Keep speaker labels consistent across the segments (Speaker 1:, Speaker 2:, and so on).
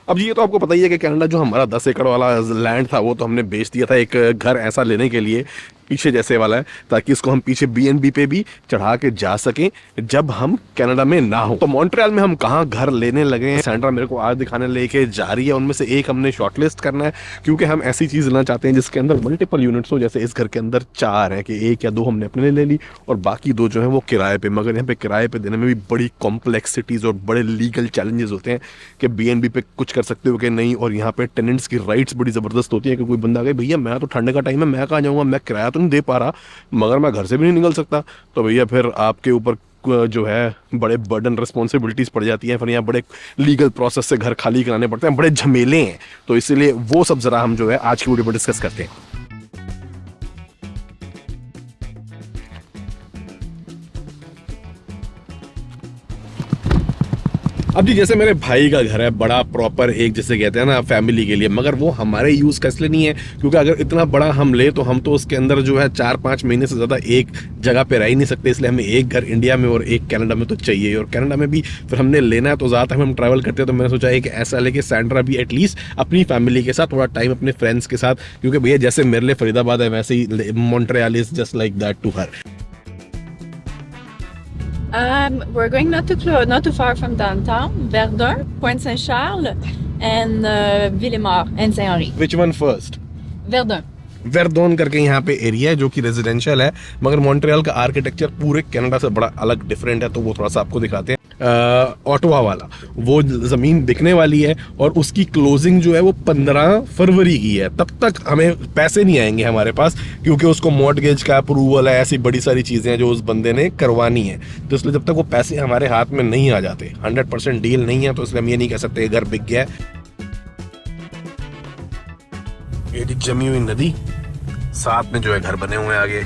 Speaker 1: अब ये तो आपको पता ही है कि कनाडा जो हमारा 10 एकड़ वाला लैंड था वो तो हमने बेच दिया था एक घर ऐसा लेने के लिए पीछे जैसे वाला है, ताकि इसको हम पीछे बीएनबी पे भी चढ़ा के जा सकें जब हम कनाडा में ना हो। तो मॉन्ट्रियल में हम कहाँ घर लेने लगे हैं, सैंड्रा मेरे को आज दिखाने लेके जा रही है। उनमें से एक हमने शॉर्टलिस्ट करना है, क्योंकि हम ऐसी चीज़ लेना चाहते हैं जिसके अंदर मल्टीपल यूनिट्स हो। जैसे इस घर के अंदर 4 हैं कि 1 या 2 हमने अपने लिए ले ली और बाकी 2 जो है वो किराए पे। मगर यहाँ पे किराए पे देने में भी बड़ी कॉम्प्लेक्सिटीज़ और बड़े लीगल चैलेंजेस होते हैं कि बीएनबी पे कुछ कर सकते हो कि नहीं। और यहाँ पे टेनेंट्स की राइट्स बड़ी ज़बरदस्त होती है कि कोई बंदा कहे भैया मैं तो ठंड का टाइम है, मैं कहाँ जाऊँगा, मैं किराया तो नहीं दे पा रहा मगर मैं घर से भी नहीं निकल सकता, तो भैया फिर आपके ऊपर जो है बड़े बर्डन रिस्पॉन्सिबिलिटीज़ पड़ जाती हैं। फिर यहाँ बड़े लीगल प्रोसेस से घर खाली कराने पड़ते हैं, बड़े झमेले हैं। तो इसीलिए वो सब ज़रा हम जो है आज की वीडियो में डिस्कस करते हैं। अब जी जैसे मेरे भाई का घर है बड़ा प्रॉपर, एक जैसे कहते हैं ना फैमिली के लिए, मगर वो हमारे यूज़ का इसलिए नहीं है क्योंकि अगर इतना बड़ा हम ले तो हम तो उसके अंदर जो है 4-5 महीने से ज़्यादा एक जगह पे रह ही नहीं सकते। इसलिए हमें एक घर इंडिया में और एक कनाडा में तो चाहिए। और कनाडा में भी फिर हमने लेना है तो ज़्यादा टाइम हम ट्रैवल करते हैं, तो मैंने सोचा है कि ऐसा लेके सैंड्रा भी एटलीस्ट अपनी फैमिली के साथ थोड़ा टाइम अपने फ्रेंड्स के साथ, क्योंकि भैया जैसे मेरे लिए फरीदाबाद है वैसे ही Montreal is just like that to her.
Speaker 2: We're going not too far from downtown, Verdun, Pointe Saint-Charles, and Villemort and Saint-Henri.
Speaker 1: Which one first?
Speaker 2: Verdun.
Speaker 1: वेरदोन करके यहाँ पे एरिया है जो कि रेजिडेंशियल है, मगर मॉन्ट्रियल का आर्किटेक्चर पूरे कनाडा से बड़ा अलग डिफरेंट है। तो वो थोड़ा सा आपको दिखाते हैं। ऑटोवा वाला वो ज़मीन बिकने वाली है और उसकी क्लोजिंग जो है वो 15 फरवरी की है। तब तक हमें पैसे नहीं आएंगे हमारे पास, क्योंकि उसको मॉर्टगेज का अप्रूवल है, ऐसी बड़ी सारी चीज़ें हैं जो उस बंदे ने करवानी है। तो इसलिए जब तक वो पैसे हमारे हाथ में नहीं आ जाते, 100% डील नहीं है, तो इसलिए हम ये नहीं कह सकते घर बिक गया है। ये जमी हुई नदी, साथ में जो है घर बने हुए हैं आगे।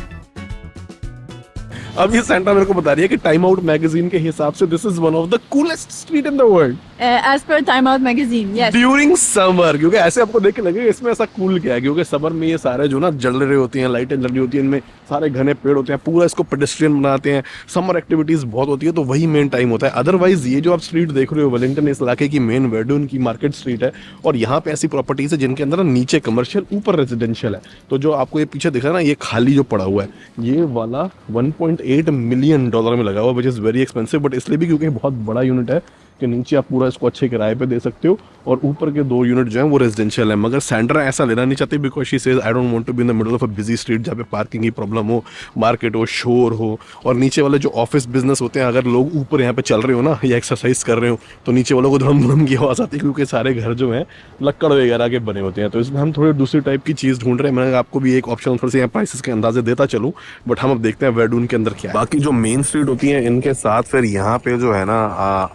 Speaker 1: अब ये सैंटा मेरे को बता रही है कि टाइम आउट मैगजीन के हिसाब से this is one of the coolest street in the world
Speaker 2: As per Time Out magazine, yes.
Speaker 1: During summer. क्योंकि ऐसे आपको देख के लगेगा इसमें ऐसा कूल क्या है, क्योंकि समर में ये सारे जो ना जल रहे होती हैं, लाइटें जल रही होती हैं, इनमें सारे घने पेड़ होते हैं, पूरा इसको पेडेस्ट्रियन बनाते हैं, समर एक्टिविटीज बहुत होती है, तो वही मेन टाइम होता है। अदरवाइज ये जो आप स्ट्रीट देख रहे हो वेलिंगटन इस इलाके की मेन वेरडून की मार्केट स्ट्रीट है, और यहाँ पे ऐसी प्रॉपर्टीज है जिनके अंदर नीचे कमर्शियल ऊपर रेजिडेंशियल है। तो जो आपको ये पीछे दिख रहा है ना, ये खाली जो पड़ा हुआ है, ये वाला $1.8 मिलियन में लगा हुआ, which is very expensive. But इसलिए भी क्योंकि बहुत बड़ा यूनिट है कि नीचे आप पूरा इसको अच्छे किराए पे दे सकते हो और ऊपर के 2 यूनिट जो हैं वो रेजिडेंशियल है। मगर सैंड्रा ऐसा लेना नहीं चाहती, because she says I don't want to be in the middle of a busy street जहाँ पे पार्किंग की प्रॉब्लम हो, मार्केट हो, शोर हो, और नीचे वाले जो ऑफिस बिजनेस होते हैं, अगर लोग ऊपर यहाँ पे चल रहे हो ना या एक्सरसाइज कर रहे हो, तो नीचे वालों को धड़म धड़म की आवाज़ आती है, क्योंकि सारे घर जो हैं लक्कड़ वगैरह के बने होते हैं। तो इसमें हम थोड़ी दूसरी टाइप की चीज़ ढूंढ रहे हैं। मैंने आपको भी एक ऑप्शन थोड़े से यहाँ प्राइसेस के अंदाजे देता चलूँ, बट हम अब देखते हैं वेरडून के अंदर क्या है। बाकी जो मेन स्ट्रीट होती है इनके साथ फिर यहाँ पे जो है ना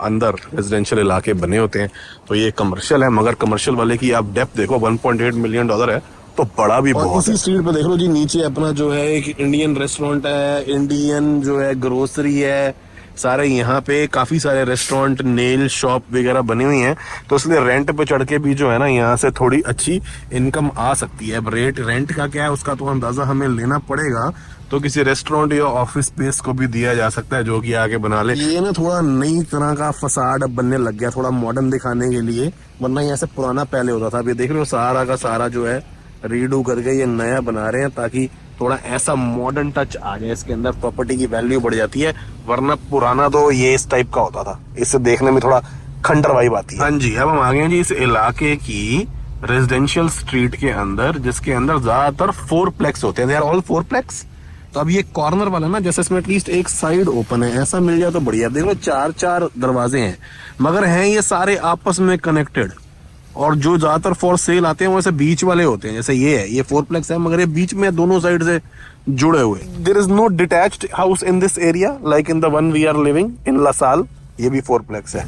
Speaker 1: अंदर रेजिडेंशियल इलाके बने होते हैं। तो ये कमर्शियल है, मगर कमर्शियल वाले की आप डेप्थ देखो, $1.8 मिलियन है, तो बड़ा भी बहुत। इसी स्ट्रीट पे देख लो जी, नीचे अपना जो है एक इंडियन रेस्टोरेंट है, इंडियन जो है ग्रोसरी है, सारे यहाँ पे काफी सारे रेस्टोरेंट, नेल शॉप वगैरह बनी हुई हैं। तो इसलिए रेंट पे चढ़ के भी जो है ना यहाँ से थोड़ी अच्छी इनकम आ सकती है। अब रेंट का क्या है उसका तो अंदाजा हमें लेना पड़ेगा, तो किसी रेस्टोरेंट या ऑफिस स्पेस को भी दिया जा सकता है जो कि आगे बना ले। ये ना थोड़ा नई तरह का फसाड अब बनने लग गया, थोड़ा मॉडर्न दिखाने के लिए, वरना यहाँ से पुराना पहले होता था। अब ये देख रहे हो सारा का सारा जो है रीडू करके ये नया बना रहे हैं, ताकि थोड़ा ऐसा मॉडर्न टच आ जाए इसके अंदर, प्रॉपर्टी की वैल्यू बढ़ जाती है। वरना पुराना तो ये इस टाइप का होता था, इससे देखने में थोड़ा खंडर वाइब आती है। हाँ जी, अब हम आ गए जी इस इलाके की रेजिडेंशियल स्ट्रीट के अंदर, जिसके अंदर ज्यादातर 4प्लेक्स होते हैं। दे आर ऑल 4प्लेक्स। तो अब ये कॉर्नर वाला ना, जैसे इसमें एटलीस्ट एक साइड ओपन है, ऐसा मिल जाए तो बढ़िया। देखो 4-4 दरवाजे हैं, मगर हैं ये सारे आपस में कनेक्टेड। और जो ज्यादातर फॉर सेल आते हैं वो ऐसे बीच वाले होते हैं, जैसे ये है, ये 4प्लेक्स है, मगर ये बीच में दोनों साइड से जुड़े हुए। There is no detached house in this area like in the one we are living in LaSalle. ये भी 4प्लेक्स है।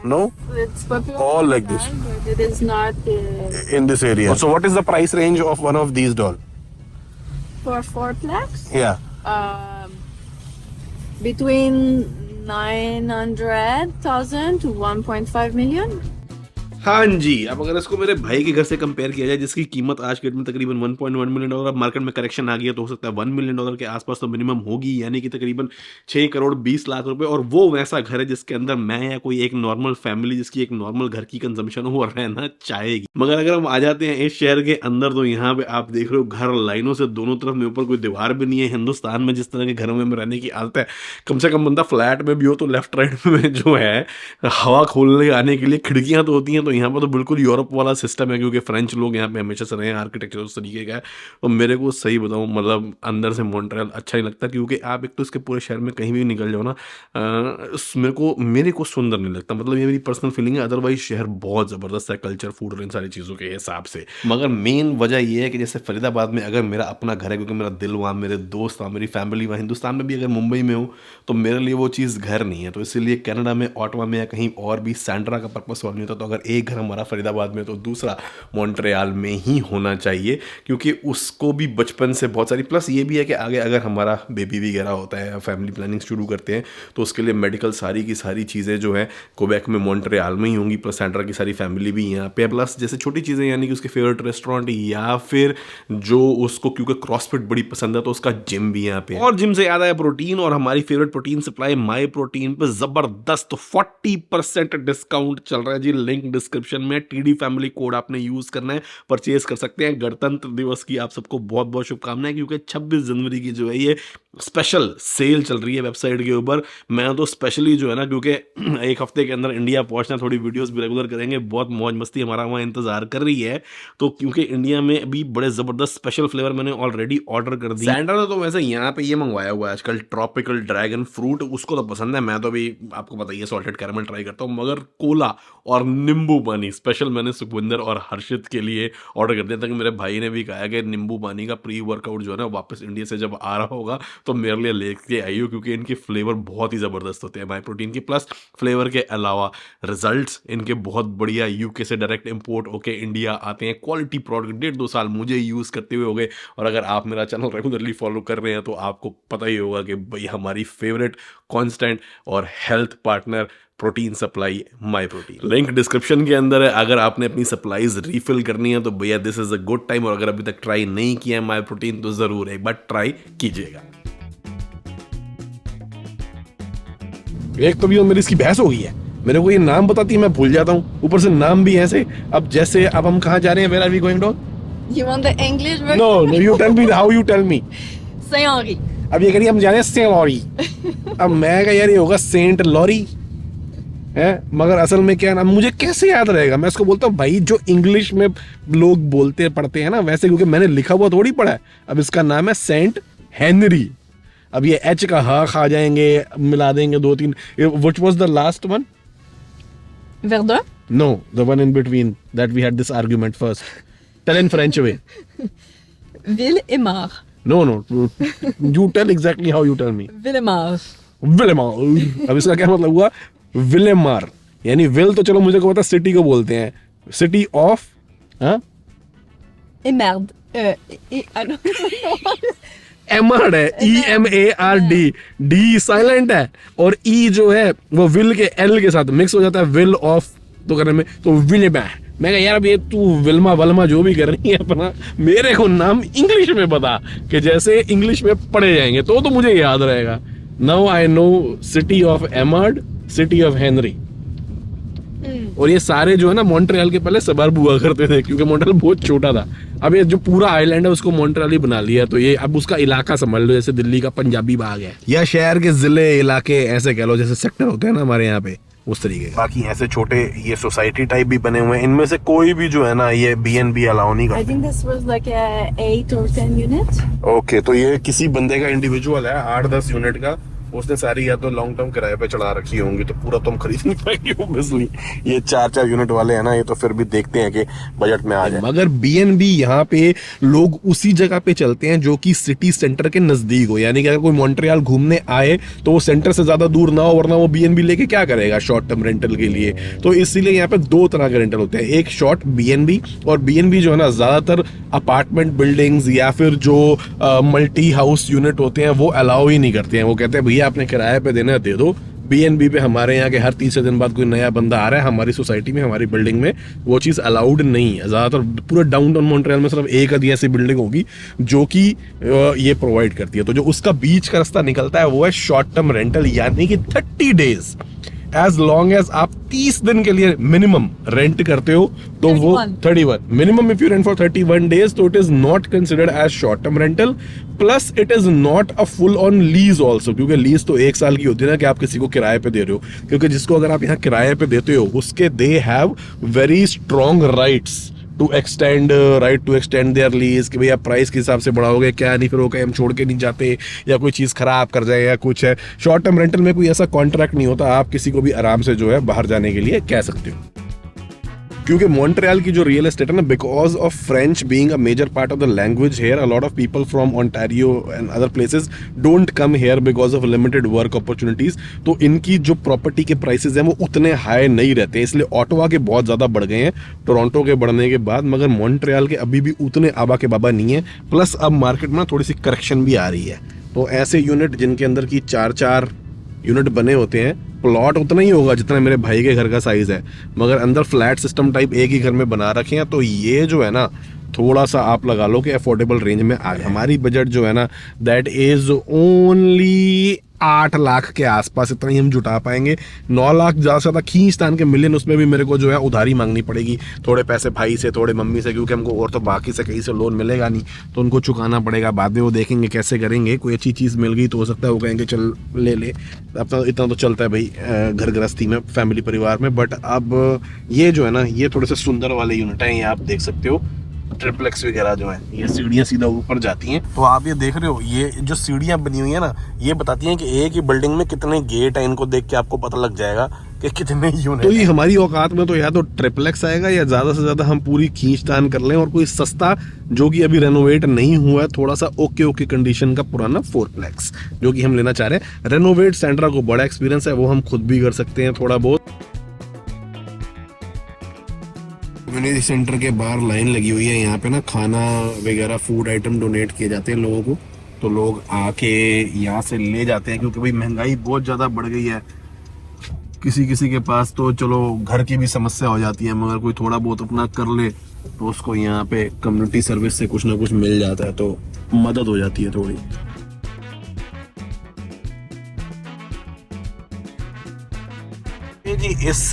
Speaker 2: No, it's popular.
Speaker 1: All like this.
Speaker 2: But it is not
Speaker 1: In this area. So what is the price range of one of these doll?
Speaker 2: for 4plex.
Speaker 1: Yeah.
Speaker 2: Between 900,000 to 1.5 million.
Speaker 1: हाँ जी, अब अगर इसको मेरे भाई के घर से कंपेयर किया जाए जिसकी कीमत आज के डेट में तकरीबन 1.1 मिलियन डॉलर, अब मार्केट में करेक्शन आ गया तो हो सकता है 1 मिलियन डॉलर के आसपास तो मिनिमम होगी, यानी कि तकरीबन 6 करोड़ 20 लाख रुपए, और वो वैसा घर है जिसके अंदर मैं या कोई एक नॉर्मल फैमिली जिसकी एक नॉर्मल घर की कंजम्पशन हो और रहना चाहेगी। मगर अगर हम आ जाते हैं इस शहर के अंदर तो यहाँ पे आप देख रहे हो घर लाइनों से दोनों तरफ में, ऊपर कोई दीवार भी नहीं है। हिंदुस्तान में जिस तरह के घरों में रहने की आदत है, कम से कम बंदा फ्लैट में भी हो तो लेफ्ट राइट में जो है हवा खोलने आने के लिए खिड़कियां तो होती हैं, तो यहाँ पर तो बिल्कुल यूरोप वाला सिस्टम है, क्योंकि फ्रेंच लोग यहाँ पे हमेशा से रहे हैं, आर्किटेक्चर उस तरीके का है। तो मेरे को सही बताऊँ मतलब अंदर से मॉन्ट्रियल अच्छा नहीं लगता, क्योंकि आप एक तो इसके पूरे शहर में कहीं भी निकल जाओ ना, मेरे को सुंदर नहीं लगता, मतलब ये मेरी पर्सनल फीलिंग है। अदरवाइज शहर बहुत ज़बरदस्त है कल्चर, फूड और इन सारी चीज़ों के हिसाब से। मगर मेन वजह ये है कि जैसे फरीदाबाद में अगर मेरा अपना घर है, क्योंकि मेरा दिल वहाँ, मेरे दोस्त वहाँ, मेरी फैमिली वहाँ, हिंदुस्तान में भी अगर मुंबई में हो तो मेरे लिए वो चीज़ घर नहीं है। तो इसीलिए कनाडा में, ऑटवा में या कहीं और भी सैंड्रा का पर्पस सॉल्व नहीं होता। तो अगर एक घर हमारा फरीदाबाद में तो दूसरा मॉन्ट्रियल में ही होना चाहिए, क्योंकि उसको भी बचपन से बहुत सारी, प्लस ये भी है कि आगे अगर हमारा बेबी वगैरह होता है, फैमिली प्लानिंग शुरू करते हैं तो उसके लिए मेडिकल सारी की सारी चीज़ें जो है क्वेबेक में मॉन्ट्रियल में ही होंगी, प्लस सैंड्रा की सारी फैमिली भी यहाँ पे, प्लस जैसे छोटी चीज़ें यानी कि उसके फेवरेट रेस्टोरेंट या फिर जो उसको क्योंकि क्रॉसफिट बड़ी पसंद है तो उसका जिम भी यहाँ पे। और जिम से याद आया प्रोटीन, और हमारी फेवरेट प्रोटीन सप्लाई माई प्रोटीन पे जबरदस्त 40% डिस्काउंट चल रहा है जी। लिंक डिस्क्रिप्शन में, टीडी फैमिली कोड आपने यूज करना है, परचेज कर सकते हैं। गणतंत्र दिवस की आप सबको बहुत बहुत शुभकामनाएं, क्योंकि 26 जनवरी की जो है ये स्पेशल सेल चल रही है वेबसाइट के ऊपर। मैं तो स्पेशली जो है ना, क्योंकि एक हफ्ते के अंदर इंडिया पहुंचना, थोड़ी वीडियोस भी रेगुलर करेंगे, बहुत मौज मस्ती हमारा वहाँ इंतजार कर रही है। तो क्योंकि इंडिया में अभी बड़े जबरदस्त स्पेशल फ्लेवर मैंने ऑलरेडी ऑर्डर कर दिया। सैंड्रा ने तो वैसे यहाँ पे ये मंगवाया हुआ है आजकल, ट्रॉपिकल ड्रैगन फ्रूट, उसको तो पसंद है। मैं तो अभी आपको पता ही है सॉल्टेड कैरमल ट्राई करता हूँ, मगर कोला और नींबू पानी स्पेशल मैंने सुखविंदर और हर्षित के लिए ऑर्डर कर दिया, ताकि मेरे भाई ने भी कहा कि नींबू पानी का प्री वर्कआउट जो है ना वापस इंडिया से जब आ रहा होगा तो मेरे लिए लेके आइयो, क्योंकि इनके फ्लेवर बहुत ही ज़बरदस्त होते हैं माई प्रोटीन के। प्लस फ्लेवर के अलावा रिजल्ट्स इनके बहुत बढ़िया, यूके से डायरेक्ट इंपोर्ट होके इंडिया आते हैं, क्वालिटी प्रोडक्ट 1.5-2 साल मुझे यूज़ करते हुए हो गए। और अगर आप मेरा चैनल रेगुलरली फॉलो कर रहे हैं तो आपको पता ही होगा कि भाई हमारी फेवरेट कांस्टेंट और हेल्थ पार्टनर प्रोटीन सप्लाई माई प्रोटीन, लिंक डिस्क्रिप्शन के अंदर है। अगर आपने अपनी सप्लाईज रीफिल करनी है तो भैया this is a good time, और अगर अभी तक ट्राई नहीं किया है माई प्रोटीन तो ज़रूर एक बार ट्राई कीजिएगा। एक तो भी मेरी इसकी बहस हो गई है, मेरे को ये नाम बताती है मैं भूल जाता हूँ, ऊपर से नाम भी ऐसे। अब जैसे अब हम कहाँ जा रहे हैं, where are we going to?
Speaker 2: You want the English version?
Speaker 1: No no, you tell me, how you tell me.
Speaker 2: Saint-Henri.
Speaker 1: अब ये करिए हम जा रहे हैं सेंट लॉरी। अब मैं कह यार ये होगा सेंट लॉरी है, मगर असल में क्या नाम मुझे कैसे याद रहेगा? मैं इसको बोलता हूँ भाई जो इंग्लिश में लोग बोलते पढ़ते हैं ना वैसे, क्योंकि मैंने लिखा हुआ थोड़ी पढ़ा है। अब इसका नाम है सेंट हेनरी। अब ये एच का हा खा जाएंगे, मिला देंगे 2-3। Which was the last one?
Speaker 2: Verdun?
Speaker 1: No, the one in between that we had this argument first. Tell in French way.
Speaker 2: Ville-et-Mar.
Speaker 1: No no, you tell exactly how you tell me.
Speaker 2: Ville-et-Mar.
Speaker 1: विलेमार। अब इसका क्या मतलब हुआ? विलेमार यानी will तो चलो मुझे को पता सिटी को बोलते हैं, city of
Speaker 2: Et merde. I don't know.
Speaker 1: एमर्ड है, EMARD, डी साइलेंट है, और ई जो है वो विल के एल के साथ मिक्स हो जाता है विल ऑफ तो करने में, तो विलेमा। मैं कहा यार अब ये तू विल्मा वल्मा जो भी कर रही है अपना, मेरे को नाम इंग्लिश में बता कि जैसे इंग्लिश में पढ़े जाएंगे तो मुझे याद रहेगा। Now I know city of एमर्ड, सिटी ऑफ हेनरी। और ये सारे जो है ना मॉन्ट्रियल के पहले सबर्ब हुआ करते थे, क्योंकि मॉन्ट्रियल बहुत छोटा था। अब ये जो पूरा आइलैंड है उसको मॉन्ट्रियल ही बना लिया, तो ये अब उसका इलाका समझ लो, जैसे दिल्ली का पंजाबी बाग है, या शहर के जिले इलाके ऐसे कह लो, जैसे सेक्टर होते हैं ना हमारे यहाँ पे, उस तरीके। बाकी ऐसे छोटे ये सोसाइटी टाइप भी बने हुए हैं, इनमें से कोई भी जो है ना ये BNB अलाउ नहीं
Speaker 2: I
Speaker 1: करते।
Speaker 2: think this was like a 8 or 10 units.
Speaker 1: Okay, तो ये किसी बंदे का इंडिविजुअल है 8-10 यूनिट का, उसने सारी या तो लॉन्ग टर्म किराए पे चढ़ा रखी होंगी, तो पूरा तुम खरीद नहीं पाएंगे ऑब्वियसली। ये 4-4 यूनिट वाले हैं ना, ये तो फिर भी देखते हैं कि बजट में आ जाए। मगर BNB यहाँ पे लोग उसी जगह पे चलते हैं जो कि सिटी सेंटर के नजदीक हो, यानी कि अगर कोई मॉन्ट्रियल घूमने आए तो वो सेंटर से ज्यादा दूर ना हो, वरना वो BNB लेके क्या करेगा शॉर्ट टर्म रेंटल के लिए। तो इसीलिए यहाँ पे 2 तरह के रेंटल होते हैं, एक शॉर्ट BNB, और BNB जो है ना ज्यादातर अपार्टमेंट बिल्डिंग्स या फिर जो मल्टी हाउस यूनिट होते हैं वो अलाउ ही नहीं करते हैं। वो कहते हैं भैया आपने किराए पे देना है दे दो, BNB पे हमारे यहाँ के हर तीसरे दिन बाद कोई नया बंदा आ रहा है हमारी सोसाइटी में, हमारी बिल्डिंग में, वो चीज़ अलाउड नहीं है। ज़्यादातर पूरे डाउनटाउन मॉन्ट्रियल में सिर्फ एक आधी ऐसी बिल्डिंग होगी जो कि ये प्रोवाइड करती है। तो जो उसका बीच का रास्ता निकलता है वो है शॉर्ट टर्म रेंटल, यानी कि 30 डेज। एज लॉन्ग एज आप 30 दिन के लिए मिनिमम रेंट करते हो तो वो 31 minimum, if you rent for 31 days तो it is not considered as short term rental, plus it is not a full on lease also, क्योंकि लीज तो 1 साल की होती है ना कि आप किसी को किराए पे दे रहे हो, क्योंकि जिसको अगर आप यहाँ किराए पे देते हो उसके they have very strong rights to extend their lease, कि भाई आप प्राइस के हिसाब से बढ़ाओगे क्या, नहीं फिर वो कहीं हम छोड़ के नहीं जाते या कोई चीज़ खराब कर जाए या कुछ है। शॉर्ट टर्म रेंटल में कोई ऐसा कॉन्ट्रैक्ट नहीं होता, आप किसी को भी आराम से जो है बाहर जाने के लिए कह सकते हो। क्योंकि मॉन्ट्रियल की जो रियल एस्टेट है ना, because of French being a major part of the language here, a lot of people from Ontario and other places don't come here because of limited work opportunities. तो इनकी जो property के prices हैं वो उतने high नहीं रहते, इसलिए ऑटोवा के बहुत ज़्यादा बढ़ गए हैं टोरंटो के बढ़ने के बाद, मगर मॉन्ट्रियल के अभी भी उतने आबा के बाबा नहीं है। प्लस अब मार्केट में थोड़ी सी करेक्शन भी आ रही है, तो ऐसे यूनिट जिनके अंदर की 4-4 यूनिट बने होते हैं, प्लॉट उतना ही होगा जितना मेरे भाई के घर का साइज है, मगर अंदर फ्लैट सिस्टम टाइप एक ही घर में बना रखे हैं, तो ये जो है ना थोड़ा सा आप लगा लो कि अफोर्डेबल रेंज में आ गया। हमारी बजट जो है ना दैट इज ओनली 8 लाख के आसपास, इतना ही हम जुटा पाएंगे। 9 लाख ज़्यादा से ज़्यादा खींच तान के मिलियन, उसमें भी मेरे को जो है उधारी मांगनी पड़ेगी, थोड़े पैसे भाई से, थोड़े मम्मी से, क्योंकि हमको और तो बाकी से कहीं से लोन मिलेगा नहीं, तो उनको चुकाना पड़ेगा। बाद में वो देखेंगे कैसे करेंगे, कोई अच्छी चीज़ मिल गई तो हो सकता है वो कहेंगे चल ले। अब तो इतना तो चलता है भाई घर गृहस्थी में, फैमिली परिवार में। बट अब ये जो है ना, ये थोड़े से सुंदर वाले यूनिट हैं, ये आप देख सकते हो, ट्रिप्लेक्स वगैरह जो है, ये सीढ़ियाँ सीधा ऊपर जाती हैं। तो आप ये देख रहे हो, ये जो सीढ़ियाँ बनी हुई है ना, ये बताती हैं कि एक ही बिल्डिंग में कितने गेट हैं, इनको देख के आपको पता लग जाएगा कि कितने यूनिट। तो ये हमारी औकात में तो या तो ट्रिप्लेक्स आएगा या ज़्यादा से ज़्यादा हम पूरी खींचतान कर लें और कोई सस्ता जो कि अभी रेनोवेट नहीं हुआ है, थोड़ा सा ओके कंडीशन का पुराना 4प्लेक्स जो कि हम लेना चाह रहे हैं। रेनोवेट सेंड्रा को बड़ा एक्सपीरियंस है, वो हम खुद भी कर सकते हैं थोड़ा बहुत। कम्युनिटी सेंटर के बाहर लाइन लगी हुई है, यहाँ पे ना खाना वगैरह फूड आइटम डोनेट किए जाते हैं लोगों को, तो लोग आके यहाँ से ले जाते हैं, क्योंकि भाई महंगाई बहुत ज़्यादा बढ़ गई है। किसी के पास तो चलो घर की भी समस्या हो जाती है, मगर कोई थोड़ा बहुत अपना कर ले तो उसको यहाँ पे कम्युनिटी सर्विस से कुछ ना कुछ मिल जाता है, तो मदद हो जाती है थोड़ी। जी इस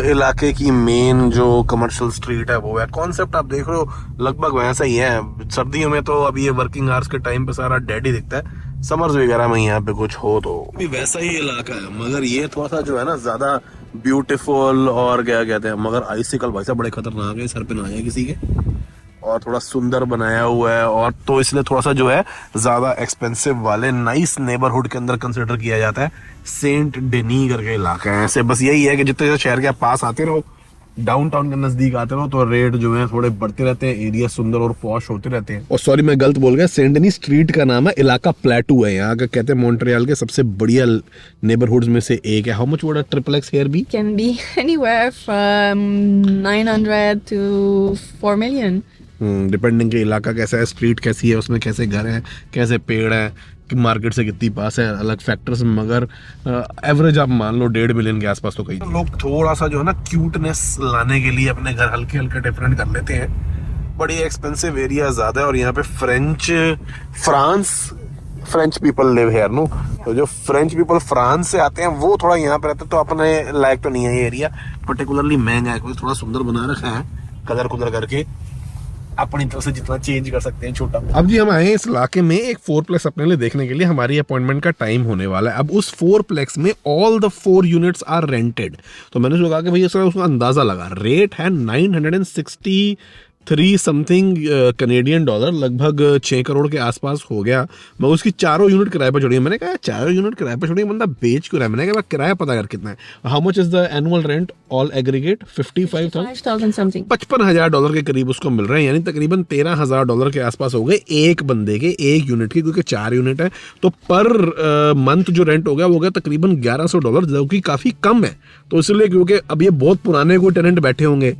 Speaker 1: इलाके की मेन जो कमर्शियल स्ट्रीट है वो है, कॉन्सेप्ट आप देख रहे हो लगभग वैसा ही है। सर्दियों में तो अभी ये वर्किंग आवर्स के टाइम पे सारा डेड ही दिखता है, समर्स वगैरह में यहाँ पे कुछ हो तो भी वैसा ही इलाका है, मगर ये थोड़ा सा जो है ना ज्यादा ब्यूटीफुल और क्या कहते हैं, मगर आइसिकल भाई साहब बड़े खतरनाक है, सर पे ना आए किसी के, और थोड़ा सुंदर बनाया हुआ है, और तो इसलिए थोड़ा सा जो है ज्यादा एक्सपेंसिव वाले नाइस नेबरहुड के अंदर कंसिडर किया जाता है। सेंट डेनी करके इलाका है, ऐसे बस यही है कि जितने शहर के पास आते रहो, डाउनटाउन के नजदीक आते रहो, तो रेट जो है थोड़े बढ़ते रहते हैं, एरिया सुंदर और पॉश होते रहते हैं। और सॉरी मैं गलत बोल गया, सेंट डेनी स्ट्रीट का नाम है, इलाका प्लेटू है यहाँ का, कहते हैं मॉन्ट्रियल के सबसे बढ़िया नेबरहुड्स में से एक है। How much would a triplex here be?
Speaker 2: Can be anywhere from 900 to 4 million.
Speaker 1: Depending के इलाका कैसा है, स्ट्रीट कैसी है, उसमें कैसे घर हैं, कैसे पेड़ हैं, कि मार्केट से कितनी पास है, अलग फैक्टर्स, मगर एवरेज आप मान लो 1.5 मिलियन के आसपास तो कहीं। लोग थोड़ा सा जो है ना क्यूटनेस लाने के लिए अपने घर हल्के हल्के डिफरेंट कर लेते हैं, बड़ी एक्सपेंसिव एरिया ज़्यादा है, और यहाँ पे French people live here no, तो जो फ्रेंच पीपल फ्रांस से आते हैं वो थोड़ा यहाँ पे रहते हैं, तो अपने लायक तो नहीं है ये एरिया, पर्टिकुलरली महंगा है, कोई थोड़ा सुंदर बना रखा है कलर कुलर करके, अपनी तरफ से जितना चेंज कर सकते हैं छोटा। अब जी हम आए हैं इस इलाके में एक 4प्लेक्स अपने लिए देखने के लिए, हमारी अपॉइंटमेंट का टाइम होने वाला है। अब उस 4प्लेक्स में all the 4 units are rented, तो मैंने सोचा कि भाई उसका अंदाजा लगा, रेट है 963 समथिंग कनेडियन डॉलर, लगभग 6 करोड़ के आसपास हो गया, मगर उसकी 4 यूनिट किराए पर छोड़ी है। मैंने कहा 4 यूनिट किराए पर छोड़ी, बंदा बेच क्यों रहा है? मैंने कहा किराया पता कर कितना है। How much is the annual rent all aggregate?
Speaker 2: 55,000 something,
Speaker 1: $55,000 के करीब उसको मिल रहे हैं, यानी तकरीबन $13,000 के आसपास हो गए एक बंदे के, एक यूनिट के, क्योंकि 4 यूनिट है, तो पर मंथ जो रेंट हो गया वो गया तकरीबन $1,100, जो कि काफ़ी कम है। तो इसलिए क्योंकि अब ये बहुत पुराने कोई टेनेंट बैठे होंगे,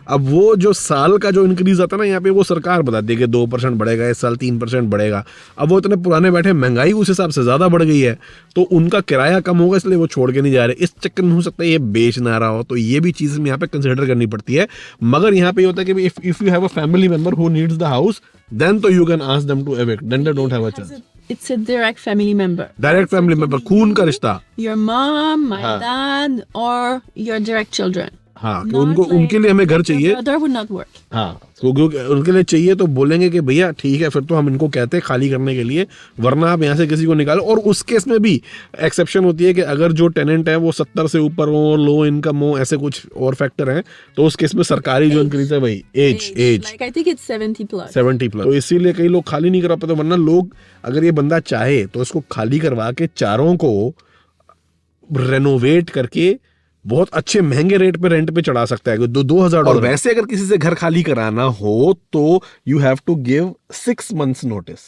Speaker 1: अब वो जो साल का जो इंक्रीज आता है ना यहाँ पे, वो सरकार बताती है कि 2% बढ़ेगा, इस साल 3% बढ़ेगा। अब वो इतने पुराने बैठे, महंगाई उस हिसाब से ज़्यादा बढ़ गई है, तो उनका किराया कम होगा, इसलिए वो छोड़ के नहीं जा रहे। इस चक्कर में हो सकता है ये बेच ना रहा हो, तो ये भी चीज़ यहाँ पे कंसिडर करनी पड़ती है। मगर यहाँ पे ये होता है कि if you have a family member who needs the house, then तो you can ask them to evict, then they don't have a chance.
Speaker 2: It's a direct family member.
Speaker 1: Direct family member, खून का रिश्ता।
Speaker 2: Your mom, my
Speaker 1: हाँ।
Speaker 2: dad, or your direct children.
Speaker 1: हाँ, कि
Speaker 2: Not
Speaker 1: उनको
Speaker 2: like
Speaker 1: उनके लिए हमें घर
Speaker 2: your
Speaker 1: चाहिए।
Speaker 2: brother would not work.
Speaker 1: हाँ, तो क्योंकि उनके लिए चाहिए तो बोलेंगे कि भैया ठीक है, फिर तो हम इनको कहते हैं खाली करने के लिए, वरना आप यहाँ से किसी को निकालो। और उस केस में भी एक्सेप्शन होती है कि अगर जो टेनेंट है वो 70 से ऊपर हो, लो इनकम हो, ऐसे कुछ और फैक्टर हैं, तो उस केस में सरकारी जो इंक्रीज है वही age
Speaker 2: Like I think it's 70 plus.
Speaker 1: 70 plus. तो इसीलिए कई लोग खाली नहीं करा पाते, वरना लोग अगर ये बंदा चाहे तो इसको खाली करवा के चारों को रेनोवेट करके बहुत अच्छे महंगे रेट पे रेंट पे चढ़ा सकता है, 2,000 डॉलर। वैसे अगर किसी से घर खाली कराना हो तो you have to give 6 months notice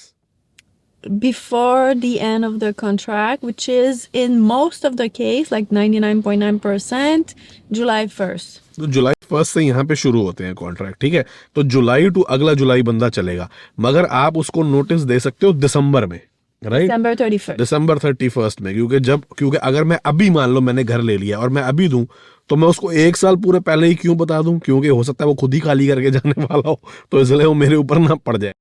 Speaker 2: Before the end of the contract, which is in most of the case, like 99.9%, July 1st.
Speaker 1: तो जुलाई 1 से यहाँ पे शुरू होते हैं कॉन्ट्रैक्ट, ठीक है। तो जुलाई टू अगला जुलाई बंदा चलेगा, मगर आप उसको नोटिस दे सकते हो दिसंबर में, राइट,
Speaker 2: December 31st.
Speaker 1: दिसंबर 31 में। क्योंकि अगर मैं अभी मान लो मैंने घर ले लिया और मैं अभी दूं, तो मैं उसको 1 साल पूरे पहले ही क्यों बता दूं, क्योंकि हो सकता है वो खुद ही खाली करके जाने वाला हो, तो इसलिए वो मेरे ऊपर ना पड़ जाए।